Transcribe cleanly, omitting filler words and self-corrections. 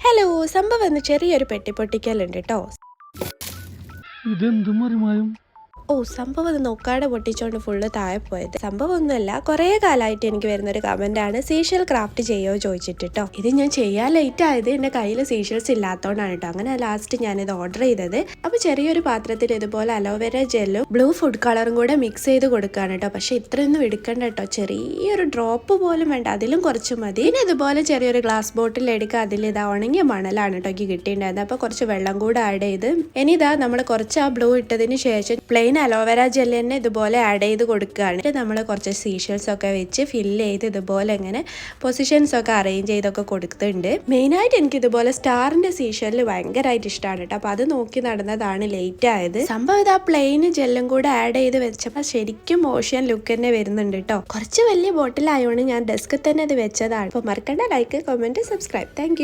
Hello, സംഭവം ഇന്ന് ചെറിയൊരു പെട്ടിപ്പൊട്ടിക്കലുണ്ട് കേട്ടോ. ഇതെന്തും മറിമായും. സംഭവം ഇത് നോക്കാതെ പൊട്ടിച്ചോണ്ട് ഫുള്ള് താഴെ പോയത്. സംഭവം ഒന്നുമല്ല, കുറേ കാലമായിട്ട് എനിക്ക് വരുന്നൊരു കമന്റ് ആണ് സീഷ്യൽ ക്രാഫ്റ്റ് ചെയ്യോ ചോദിച്ചിട്ട് കേട്ടോ. ഇത് ഞാൻ ചെയ്യാൻ ലേറ്റ് ആയത് എന്റെ കയ്യിൽ സീഷ്യൽസ് ഇല്ലാത്തതുകൊണ്ടാണ് കേട്ടോ. അങ്ങനെ ലാസ്റ്റ് ഞാനിത് ഓർഡർ ചെയ്തത്. അപ്പൊ ചെറിയൊരു പാത്രത്തിൽ ഇതുപോലെ അലോവേര ജെല്ലും ബ്ലൂ ഫുഡ് കളറും കൂടെ മിക്സ് ചെയ്ത് കൊടുക്കുകയാണ് കേട്ടോ. പക്ഷെ ഇത്രയൊന്നും എടുക്കണ്ട കേട്ടോ, ചെറിയൊരു ഡ്രോപ്പ് പോലും വേണ്ട, അതിലും കുറച്ച് മതി. പിന്നെ ഇതുപോലെ ചെറിയൊരു ഗ്ലാസ് ബോട്ടിൽ എടുക്കുക. അതിൽ ഇതാ ഉണങ്ങിയ മണലാണ് കേട്ടോ എനിക്ക് കിട്ടിയിട്ടുണ്ടായിരുന്നത്. അപ്പൊ കുറച്ച് വെള്ളം കൂടെ ആഡ് ചെയ്ത് ഇനി ഇതാ നമ്മൾ കുറച്ച് ആ ബ്ലൂ ഇട്ടതിന് ശേഷം പ്ലെയിൻ അലോവേര ജെൽ തന്നെ ഇതുപോലെ ആഡ് ചെയ്ത് കൊടുക്കുകയാണ്. നമ്മൾ കുറച്ച് സീഷ്യൽസ് ഒക്കെ വെച്ച് ഫില്ല് ചെയ്ത് ഇതുപോലെ ഇങ്ങനെ പൊസിഷൻസ് ഒക്കെ അറേഞ്ച് ചെയ്തൊക്കെ കൊടുക്കുന്നുണ്ട്. മെയിനായിട്ട് എനിക്ക് ഇതുപോലെ സ്റ്റാറിന്റെ സീഷ്യലിൽ ഭയങ്കരമായിട്ട് ഇഷ്ടമാണ് കേട്ടോ. അപ്പൊ അത് നോക്കി നടന്നതാണ് ലേറ്റ് ആയത്. സംഭവം ഇത് ആ പ്ലെയിൻ ജെല്ലും കൂടെ ആഡ് ചെയ്ത് വെച്ചപ്പോൾ ശരിക്കും മോഷൻ ലുക്ക് തന്നെ വരുന്നുണ്ട് കേട്ടോ. കുറച്ച് വലിയ ബോട്ടിലായതുകൊണ്ട് ഞാൻ ഡെസ്കിൽ തന്നെ ഇത് വെച്ചതാണ്. അപ്പൊ മറക്കണ്ട, ലൈക്ക്, കമന്റ്, സബ്സ്ക്രൈബ്. താങ്ക്